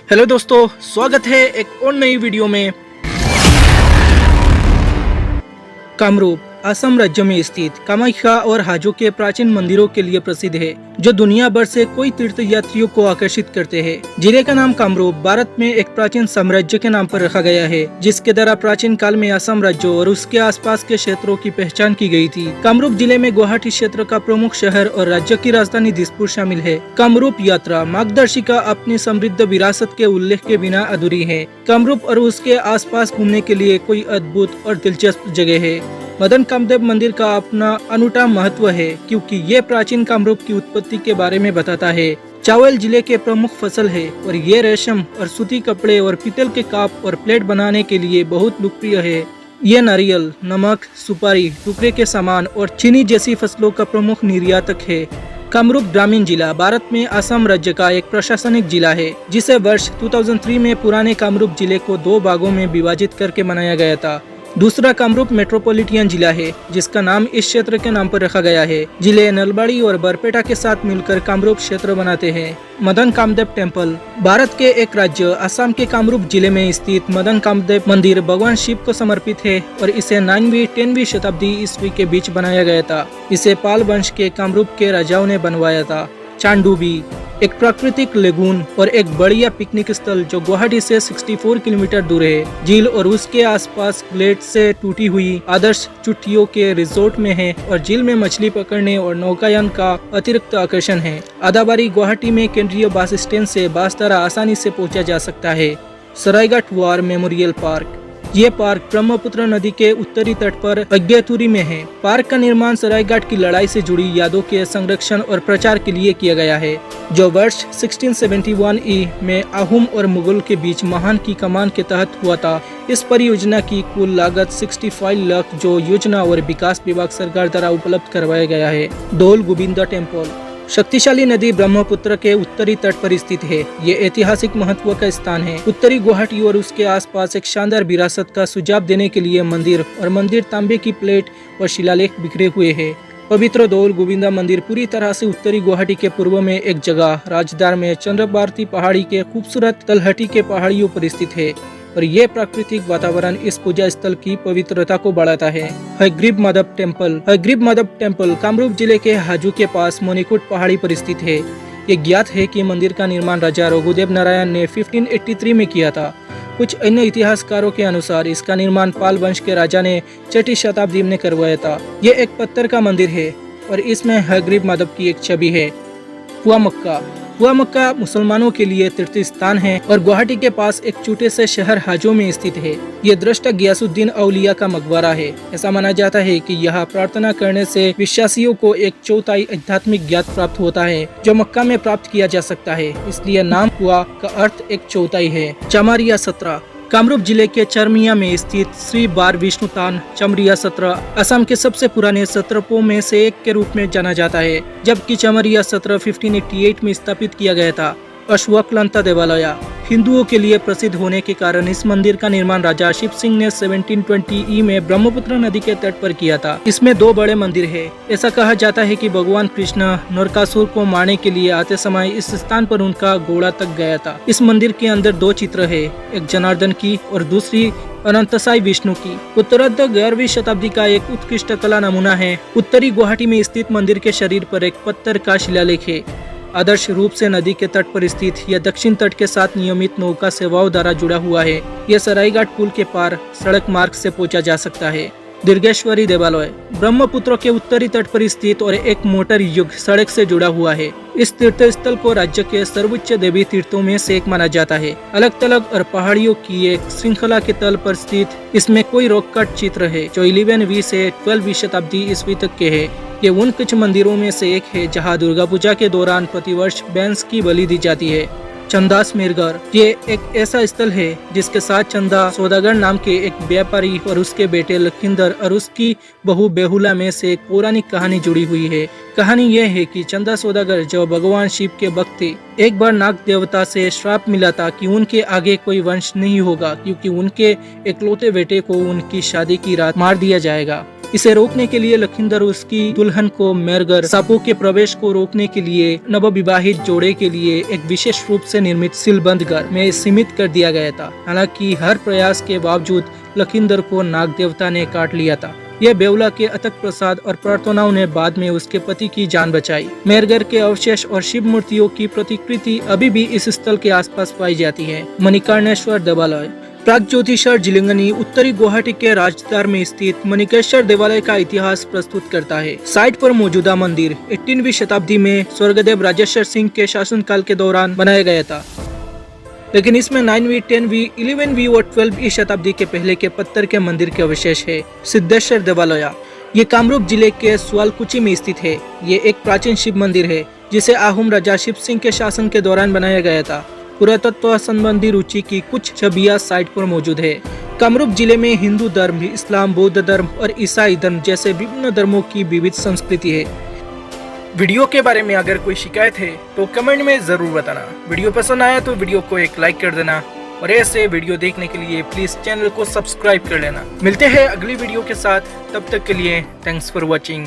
Hello दोस्तों, स्वागत है एक और नई वीडियो में। कामरूप असम राज्य में स्थित कामाख्या और हाजो के प्राचीन मंदिरों के लिए प्रसिद्ध है, जो दुनिया भर से कई तीर्थ यात्रियों को आकर्षित करते हैं। जिले का नाम कामरूप भारत में एक प्राचीन साम्राज्य के नाम पर रखा गया है, जिसके द्वारा प्राचीन काल में असम राज्य और उसके आसपास के क्षेत्रों की पहचान की गई थी। कामरूप जिले में गुवाहाटी क्षेत्र का प्रमुख शहर और राज्य की राजधानी दिसपुर शामिल है। कामरूप यात्रा मार्गदर्शिका अपनी समृद्ध विरासत के उल्लेख के बिना अधूरी है। कामरूप और उसके आसपास घूमने के लिए कोई अद्भुत और दिलचस्प जगह है। मदन कामदेव मंदिर का अपना अनूठा महत्व है, क्योंकि ये प्राचीन कामरूप की उत्पत्ति के बारे में बताता है। चावल जिले के प्रमुख फसल है और ये रेशम और सूती कपड़े और पीतल के कप और प्लेट बनाने के लिए बहुत लोकप्रिय है। ये नारियल, नमक, सुपारी, टुकड़े के सामान और चीनी जैसी फसलों का प्रमुख निर्यातक है। कामरूप ग्रामीण जिला भारत में असम राज्य का एक प्रशासनिक जिला है, जिसे वर्ष 2003 में पुराने कामरूप जिले को 2 भागों में विभाजित करके बनाया गया था। दूसरा कामरूप मेट्रोपॉलिटन जिला है, जिसका नाम इस क्षेत्र के नाम पर रखा गया है। जिले नलबाड़ी और बरपेटा के साथ मिलकर कामरूप क्षेत्र बनाते हैं। मदन कामदेव टेम्पल भारत के एक राज्य असम के कामरूप जिले में स्थित मदन कामदेव मंदिर भगवान शिव को समर्पित है और इसे 9वीं 10वीं शताब्दी ईस्वी के बीच बनाया गया था। इसे पाल वंश के कामरूप के राजाओं ने बनवाया था। चांडूबी एक प्राकृतिक लेगून और एक बढ़िया पिकनिक स्थल जो गुवाहाटी से 64 किलोमीटर दूर है। झील और उसके आसपास ग्लेट से टूटी हुई आदर्श छुट्टियों के रिजोर्ट में है और झील में मछली पकड़ने और नौकायान का अतिरिक्त आकर्षण है। आदाबारी गुवाहाटी में केंद्रीय बस स्टैंड से बस द्वारा आसानी से पहुंचा जा सकता है। सरायघाट वार मेमोरियल पार्क ये पार्क ब्रह्मपुत्र नदी के उत्तरी तट पर अज्ञातुरी में है। पार्क का निर्माण सरायघाट की लड़ाई से जुड़ी यादों के संरक्षण और प्रचार के लिए किया गया है, जो वर्ष 1671 ई में आहूम और मुगल के बीच महान की कमान के तहत हुआ था। इस परियोजना की कुल लागत 65 लाख, जो योजना और विकास विभाग सरकार द्वारा उपलब्ध करवाया गया है। डोल गोविंदा टेम्पल शक्तिशाली नदी ब्रह्मपुत्र के उत्तरी तट पर स्थित है। ये ऐतिहासिक महत्व का स्थान है। उत्तरी गुवाहाटी और उसके आसपास एक शानदार विरासत का सुझाव देने के लिए मंदिर तांबे की प्लेट और शिलालेख बिखरे हुए हैं। पवित्र डोल गोविंदा मंदिर पूरी तरह से उत्तरी गुवाहाटी के पूर्व में एक जगह राजदार में चंद्रभारती पहाड़ी के खूबसूरत तलहटी के पहाड़ियों पर स्थित है और ये प्राकृतिक वातावरण इस पूजा स्थल की पवित्रता को बढ़ाता है। हयग्रीव माधव टेम्पल कामरूप जिले के हाजू के पास मोनीकुट पहाड़ी पर स्थित है। ये ज्ञात है कि मंदिर का निर्माण राजा रघुदेव नारायण ने 1583 में किया था। कुछ अन्य इतिहासकारों के अनुसार इसका निर्माण पाल वंश के राजा ने 6वीं शताब्दी में करवाया था। ये एक पत्थर का मंदिर है और इसमें हयग्रीव माधव की एक छवि है। हुआ मक्का मुसलमानों के लिए तीर्थ स्थान है और गुवाहाटी के पास एक छोटे से शहर हाजो में स्थित है। ये दृष्टा गियासुद्दीन औलिया का मकबरा है। ऐसा माना जाता है कि यहाँ प्रार्थना करने से विश्वासियों को एक चौथाई आध्यात्मिक ज्ञान प्राप्त होता है, जो मक्का में प्राप्त किया जा सकता है। इसलिए नाम हुआ का अर्थ एक चौथाई है। चमारिया सत्र कामरूप जिले के चरमिया में स्थित श्री बार विष्णुतान चमरिया सत्र असम के सबसे पुराने सत्रपों में से एक के रूप में जाना जाता है, जबकि चमरिया सत्र 1588 में स्थापित किया गया था। अश्वक्लांता देवालय हिंदुओं के लिए प्रसिद्ध होने के कारण इस मंदिर का निर्माण राजा शिव सिंह ने 1720 ई में ब्रह्मपुत्र नदी के तट पर किया था। इसमें 2 बड़े मंदिर है। ऐसा कहा जाता है कि भगवान कृष्ण नरकासुर को मारने के लिए आते समय इस स्थान पर उनका घोड़ा तक गया था। इस मंदिर के अंदर 2 चित्र है, एक जनार्दन की और दूसरी अनंतसाई विष्णु की। उत्तरार्ध 11वीं शताब्दी का एक उत्कृष्ट कला नमूना है। उत्तरी गुवाहाटी में स्थित मंदिर के शरीर पर एक पत्थर का शिलालेख है। आदर्श रूप से नदी के तट पर स्थित यह दक्षिण तट के साथ नियमित नौका सेवाओं द्वारा जुड़ा हुआ है। यह सरायघाट पुल के पार सड़क मार्ग से पहुंचा जा सकता है। दीर्घेश्वरी देवालय ब्रह्मपुत्र के उत्तरी तट पर स्थित और एक मोटर युग सड़क से जुड़ा हुआ है। इस तीर्थ स्थल को राज्य के सर्वोच्च देवी तीर्थों में से एक माना जाता है। अलग थलग और पहाड़ियों की एक श्रृंखला के तल पर स्थित इसमें कोई रॉक कट चित्र है, जो 11वीं से 12वीं शताब्दी ईस्वी तक के है। ये उन कुछ मंदिरों में से एक है जहाँ दुर्गा पूजा के दौरान प्रतिवर्ष बैंस की बलि दी जाती है। चंदास मिरगर ये एक ऐसा स्थल है जिसके साथ चंदा सौदागर नाम के एक व्यापारी और उसके बेटे लखिंदर और उसकी बहू बेहुला में से एक पौराणिक कहानी जुड़ी हुई है। कहानी यह है कि चंदा सौदागर जो भगवान शिव के भक्त थे, एक बार नाग देवता से श्राप मिला था कि उनके आगे कोई वंश नहीं होगा, क्योंकि उनके इकलौते बेटे को उनकी शादी की रात मार दिया जाएगा। इसे रोकने के लिए लखिंदर उसकी दुल्हन को मेरगर सांपों के प्रवेश को रोकने के लिए नवविवाहित जोड़े के लिए एक विशेष रूप से निर्मित सीलबंद घर में सीमित कर दिया गया था। हालांकि हर प्रयास के बावजूद लखिंदर को नाग देवता ने काट लिया था। यह बेवला के अथक प्रसाद और प्रार्थनाओं ने बाद में उसके पति की जान बचाई। मेरगर के अवशेष और शिव मूर्तियों की प्रतिकृति अभी भी इस स्थल के आसपास पाई जाती है। मणिकर्णेश्वर देवालय प्राग ज्योतिषर जिलिंगनी उत्तरी गुवाहाटी के राजदार में स्थित मणिकेश्वर देवालय का इतिहास प्रस्तुत करता है। साइट पर मौजूदा मंदिर 18वीं शताब्दी में स्वर्गदेव राजेश्वर सिंह के शासनकाल के दौरान बनाया गया था, लेकिन इसमें 9वीं, 10वीं, 11वीं और 12वीं शताब्दी के पहले के पत्थर के मंदिर के अवशेष है। सिद्धेश्वर देवालय ये कामरूप जिले के सुआलकुची में स्थित है। ये एक प्राचीन शिव मंदिर है जिसे आहूम राजा शिव सिंह के शासन के दौरान बनाया गया था। पुरातत्व संबंधी रुचि की कुछ छवियां साइट पर मौजूद है। कामरूप जिले में हिंदू धर्म, इस्लाम, बौद्ध धर्म और ईसाई धर्म जैसे विभिन्न धर्मों की विविध संस्कृति है। वीडियो के बारे में अगर कोई शिकायत है तो कमेंट में जरूर बताना। वीडियो पसंद आया तो वीडियो को एक लाइक कर देना और ऐसे वीडियो देखने के लिए प्लीज चैनल को सब्सक्राइब कर लेना। मिलते हैं अगली वीडियो के साथ, तब तक के लिए थैंक्स फॉर वॉचिंग।